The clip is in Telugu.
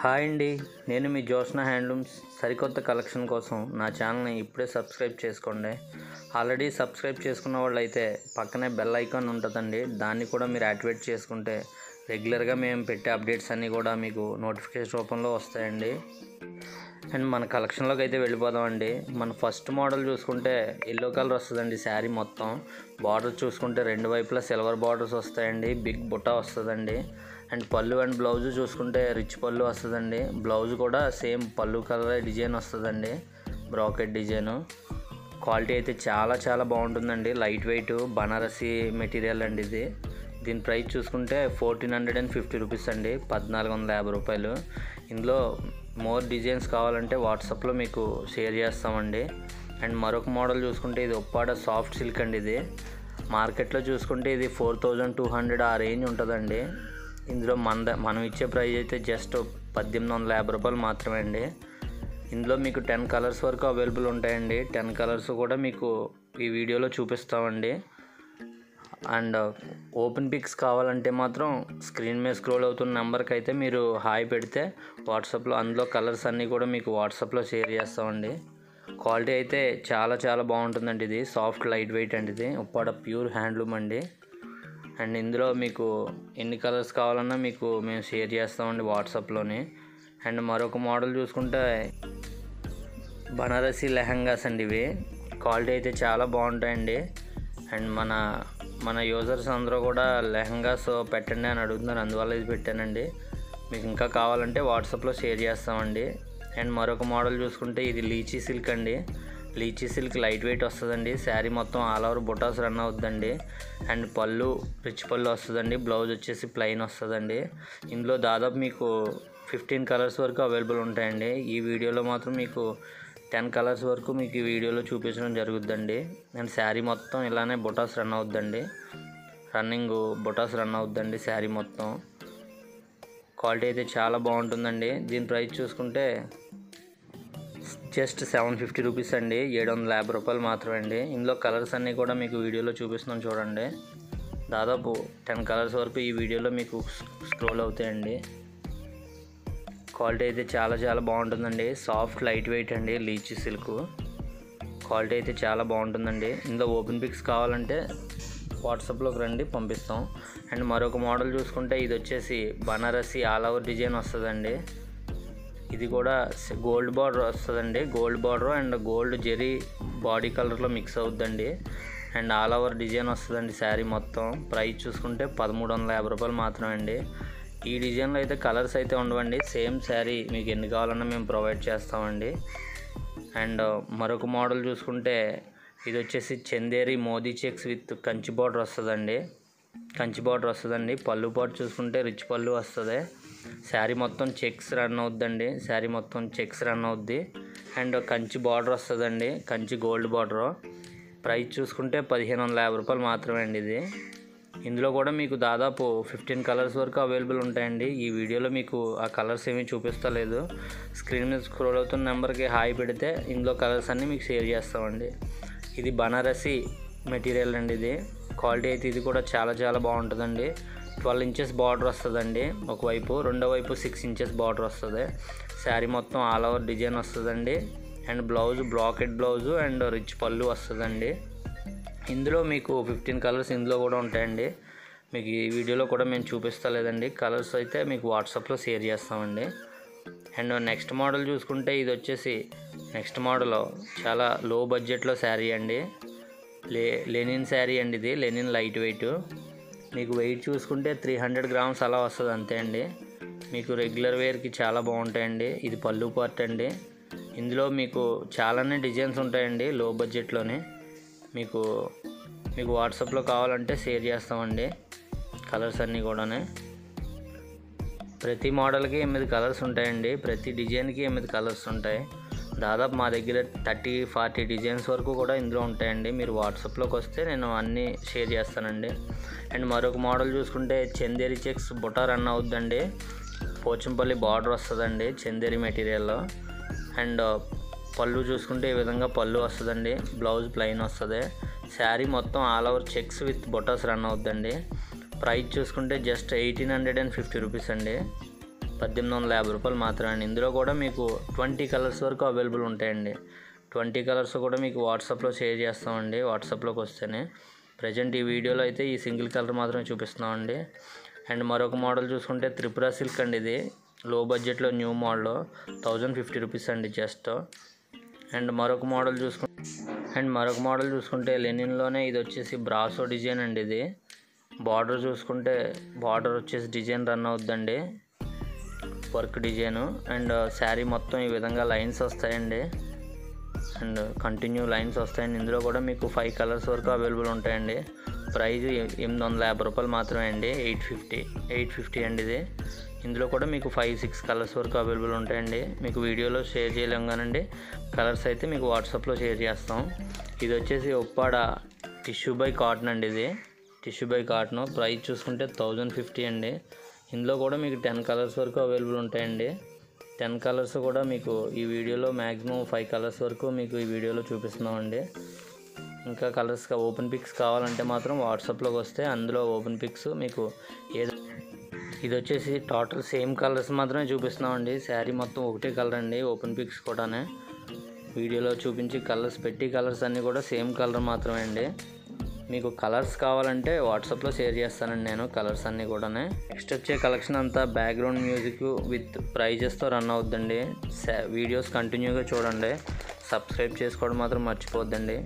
హాయ్ అండి, నేను మీ జ్యోత్స్న హ్యాండ్లూమ్స్. సరికొత్త కలెక్షన్ కోసం నా ఛానల్ని ఇప్పుడే సబ్స్క్రైబ్ చేసుకోండి. ఆల్రెడీ సబ్స్క్రైబ్ చేసుకున్న వాళ్ళు అయితే పక్కనే బెల్ ఐకాన్ ఉంటుందండి, దాన్ని కూడా మీరు యాక్టివేట్ చేసుకుంటే రెగ్యులర్గా మేము పెట్టే అప్డేట్స్ అన్నీ కూడా మీకు నోటిఫికేషన్ రూపంలో వస్తాయండి. అండ్ మన కలెక్షన్లోకి అయితే వెళ్ళిపోదామండి. మన ఫస్ట్ మోడల్ చూసుకుంటే ఎల్లో కలర్ వస్తుందండి. శారీ మొత్తం బార్డర్ చూసుకుంటే రెండు వైపులా సిల్వర్ బార్డర్స్ వస్తాయండి. బిగ్ బుట్ట వస్తుందండి. అండ్ పళ్ళు అండ్ బ్లౌజ్ చూసుకుంటే రిచ్ పళ్ళు వస్తుందండి. బ్లౌజ్ కూడా సేమ్ పళ్ళు కలర్ డిజైన్ వస్తుందండి, బ్రాకెట్ డిజైను. క్వాలిటీ అయితే చాలా బాగుంటుందండి. లైట్ వెయిట్ బనారసి మెటీరియల్ అండి ఇది. దీని ప్రైస్ చూసుకుంటే 1450 రూపీస్ అండి, 1450 రూపాయలు. ఇందులో మోర్ డిజైన్స్ కావాలంటే వాట్సాప్లో మీకు షేర్ చేస్తామండి. అండ్ మరొక మోడల్ చూసుకుంటే ఇది ఉప్పాడ సాఫ్ట్ సిల్క్ అండి. ఇది మార్కెట్లో చూసుకుంటే ఇది 4200 ఆ రేంజ్ ఉంటుందండి. ఇందులో మనం ఇచ్చే ప్రైస్ అయితే జస్ట్ 1850 రూపాయలు మాత్రమే అండి. ఇందులో మీకు 10 కలర్స్ వరకు అవైలబుల్ ఉంటాయండి. 10 కలర్స్ కూడా మీకు ఈ వీడియోలో చూపిస్తామండి. అండ్ ఓపెన్ పిక్స్ కావాలంటే మాత్రం స్క్రీన్ మీద స్క్రోల్ అవుతున్న నెంబర్కి అయితే మీరు హాయ్ పెడితే వాట్సాప్లో అందులో కలర్స్ అన్నీ కూడా మీకు వాట్సాప్లో షేర్ చేస్తామండి. క్వాలిటీ అయితే చాలా బాగుంటుందండి. ఇది సాఫ్ట్ లైట్ వెయిట్ అండి. ఇది ఉప్పాడ ప్యూర్ హ్యాండ్లూమ్ అండి. అండ్ ఇందులో మీకు ఎన్ని కలర్స్ కావాలన్నా మీకు మేము షేర్ చేస్తామండి వాట్సాప్లోని. అండ్ మరొక మోడల్ చూసుకుంటే బనారసి లెహంగాస్ అండి. ఇవి క్వాలిటీ అయితే చాలా బాగుంటాయండి. అండ్ మన యూజర్స్ అందరూ కూడా లెహంగాస్ పెట్టండి అని అడుగుతున్నారు, అందువల్ల ఇది పెట్టానండి. మీకు ఇంకా కావాలంటే వాట్సాప్లో షేర్ చేస్తామండి. అండ్ మరొక మోడల్ చూసుకుంటే ఇది లీచీ సిల్క్ అండి. లీచీ సిల్క్ లైట్ వెయిట్ వస్తుందండి. శారీ మొత్తం ఆల్ ఓవర్ బుటాస్ రన్ అవుతుందండి. అండ్ పళ్ళు రిచ్ పళ్ళు వస్తుందండి. బ్లౌజ్ వచ్చేసి ప్లెయిన్ వస్తుందండి. ఇందులో దాదాపు మీకు 15 కలర్స్ వరకు అవైలబుల్ ఉంటాయండి. ఈ వీడియోలో మాత్రం మీకు 10 కలర్స్ వరకు మీకు ఈ వీడియోలో చూపించడం జరుగుద్దండి. అండ్ శారీ మొత్తం ఇలానే బుటాస్ రన్ అవుద్దండి. బుటాస్ రన్ అవుద్దండి శారీ మొత్తం. క్వాలిటీ అయితే చాలా బాగుంటుందండి. దీని ప్రైస్ చూసుకుంటే జస్ట్ 750 రూపీస్ అండి, 750 రూపాయలు మాత్రమే అండి. ఇందులో కలర్స్ అన్నీ కూడా మీకు వీడియోలో చూపిస్తున్నాం చూడండి. దాదాపు 10 కలర్స్ వరకు ఈ వీడియోలో మీకు స్క్రోల్ అవుతాయండి. క్వాలిటీ అయితే చాలా బాగుంటుందండి. సాఫ్ట్ లైట్ వెయిట్ అండి, లీచీ సిల్క్. క్వాలిటీ అయితే చాలా బాగుంటుందండి. ఇందులో ఓపెన్ పిక్స్ కావాలంటే వాట్సాప్లోకి రండి, పంపిస్తాం. అండ్ మరొక మోడల్ చూసుకుంటే ఇది వచ్చేసి బనారసి ఆల్ ఓవర్ డిజైన్ వస్తుందండి. ఇది కూడా గోల్డ్ బార్డర్ వస్తుందండి. Gold border and gold zari body కలర్లో మిక్స్ అవుద్దండి. అండ్ ఆల్ ఓవర్ డిజైన్ వస్తుందండి శారీ మొత్తం. ప్రైస్ చూసుకుంటే 1350 రూపాయలు మాత్రమే అండి. ఈ డిజైన్లో అయితే కలర్స్ అయితే ఉండవండి. సేమ్ శారీ మీకు ఎన్ని కావాలన్నా మేము ప్రొవైడ్ చేస్తామండి. అండ్ మరొక మోడల్ చూసుకుంటే ఇది వచ్చేసి Chanderi Modi checks with Kanchi border వస్తుందండి. పళ్ళు పాటు చూసుకుంటే రిచ్ పళ్ళు వస్తుంది. శారీ మొత్తం చెక్స్ రన్ అవుద్ది. అండ్ కంచి బార్డర్ వస్తుందండి, కంచి గోల్డ్ బార్డర్. ప్రైస్ చూసుకుంటే 1550 రూపాయలు మాత్రమే అండి ఇది. ఇందులో కూడా మీకు దాదాపు 15 కలర్స్ వరకు అవైలబుల్ ఉంటాయండి. ఈ వీడియోలో మీకు ఆ కలర్స్ ఏమీ చూపిస్తలేదు. స్క్రీన్ మీద స్క్రోల్ అవుతున్న నెంబర్కి హాయ్ పెడితే ఇందులో కలర్స్ అన్నీ మీకు షేర్ చేస్తామండి. ఇది బనారసి మెటీరియల్ అండి. ఇది క్వాలిటీ అయితే ఇది కూడా చాలా బాగుంటుందండి. 12 ఇంచెస్ బార్డర్ వస్తుందండి ఒకవైపు, రెండో వైపు 6 ఇంచెస్ బార్డర్ వస్తుంది. శారీ మొత్తం ఆల్ ఓవర్ డిజైన్ వస్తుందండి. And blouse bracket blouse and rich పళ్ళు వస్తుందండి. ఇందులో మీకు 15 కలర్స్ ఇందులో కూడా ఉంటాయండి. మీకు ఈ వీడియోలో కూడా మేము చూపిస్తలేదండి. కలర్స్ అయితే మీకు వాట్సాప్లో షేర్ చేస్తామండి. అండ్ నెక్స్ట్ మోడల్ చూసుకుంటే ఇది వచ్చేసి నెక్స్ట్ మోడల్ చాలా లో బడ్జెట్లో శారీ అండి. లెనిన్ శారీ అండి. ఇది లెనిన్ లైట్ వెయిట్. మీకు వెయిట్ చూసుకుంటే 300 గ్రామ్స్ అలా వస్తుంది అంతే అండి. మీకు రెగ్యులర్ వేర్కి చాలా బాగుంటాయండి. ఇది పళ్ళు పార్ట్ అండి. ఇందులో మీకు చాలానే డిజైన్స్ ఉంటాయండి లో బడ్జెట్లోనే. మీకు వాట్సాప్లో కావాలంటే షేర్ చేస్తామండి కలర్స్ అన్నీ కూడా. ప్రతి మోడల్కి 8 కలర్స్ ఉంటాయండి. ప్రతి డిజైన్కి 8 కలర్స్ ఉంటాయి. దాదాపు మా దగ్గర 30-40 డిజైన్స్ వరకు కూడా ఇందులో ఉంటాయండి. మీరు వాట్సాప్లోకి వస్తే నేను అన్నీ షేర్ చేస్తానండి. అండ్ మరొక మోడల్ చూసుకుంటే చందేరి చెక్స్ బుటా రన్ అవుద్దండి. పోచంపల్లి బార్డర్ వస్తుందండి చందేరి మెటీరియల్లో. అండ్ పళ్ళు చూసుకుంటే ఈ విధంగా పళ్ళు వస్తుందండి. బ్లౌజ్ ప్లెయిన్ వస్తుంది. శారీ మొత్తం all over checks with butas run అవుద్దండి. ప్రైస్ చూసుకుంటే జస్ట్ 1850 రూపీస్ అండి. 1850 రూపాయలు మాత్రమే అండి. ఇందులో కూడా మీకు 20 కలర్స్ వరకు అవైలబుల్ ఉంటాయండి. 20 కలర్స్ కూడా మీకు వాట్సాప్లో షేర్ చేస్తామండి. వాట్సాప్లోకి వస్తేనే ప్రజెంట్ ఈ వీడియోలో అయితే ఈ సింగిల్ కలర్ మాత్రమే చూపిస్తున్నామండి. అండ్ మరొక మోడల్ చూసుకుంటే త్రిపుర సిల్క్ అండి. ఇది లో బడ్జెట్లో న్యూ మోడల్ 1050 రూపీస్ అండి జస్ట్. అండ్ మరొక మోడల్ చూసుకుంటే లెనిన్లోనే ఇది వచ్చేసి బ్రాసో డిజైన్ అండి. ఇది బార్డర్ చూసుకుంటే బార్డర్ వచ్చేసి డిజైన్ రన్ అవుద్దండి, వర్క్ డిజైను. అండ్ శారీ మొత్తం ఈ విధంగా లైన్స్ వస్తాయండి, అండ్ కంటిన్యూ లైన్స్ వస్తాయండి. ఇందులో కూడా మీకు 5 కలర్స్ వరకు అవైలబుల్ ఉంటాయండి. ప్రైస్ 850 రూపాయలు మాత్రమే అండి. 850 అండి ఇది. ఇందులో కూడా మీకు 5-6 కలర్స్ వరకు అవైలబుల్ ఉంటాయండి. మీకు వీడియోలో షేర్ చేయలేం కానండి, కలర్స్ అయితే మీకు వాట్సాప్లో షేర్ చేస్తాం. ఇది వచ్చేసి ఉప్పాడ టిష్యూ బై కాటన్ అండి. ఇది టిష్యూ బై కాటన్. ప్రైస్ చూసుకుంటే 1050 అండి. ఇందులో కూడా మీకు 10 కలర్స్ వరకు అవైలబుల్ ఉంటాయండి. 10 కలర్స్ కూడా మీకు ఈ వీడియోలో మ్యాక్సిమం 5 కలర్స్ వరకు మీకు ఈ వీడియోలో చూపిస్తున్నామండి. ఇంకా కలర్స్ ఓపెన్ పిక్స్ కావాలంటే మాత్రం వాట్సాప్లోకి వస్తే అందులో ఓపెన్ పిక్స్ మీకు ఇది వచ్చేసి టోటల్ సేమ్ కలర్స్ మాత్రమే చూపిస్తున్నామండి. శారీ మొత్తం ఒకటే కలర్ అండి. ఓపెన్ పిక్స్ కూడానే వీడియోలో చూపించి కలర్స్ పెట్టి కలర్స్ అన్నీ కూడా సేమ్ కలర్ మాత్రమే అండి. మీకు కలర్స్ కావాలంటే వాట్సాప్లో షేర్ చేస్తానండి నేను కలర్స్ అన్నీ కూడా. నెక్స్ట్ వచ్చే కలెక్షన్ అంతా బ్యాక్గ్రౌండ్ మ్యూజిక్ విత్ ప్రైజెస్తో రన్ అవుద్దండి. వీడియోస్ కంటిన్యూగా చూడండి, సబ్స్క్రైబ్ చేసుకోవడం మాత్రం మర్చిపోద్దండి.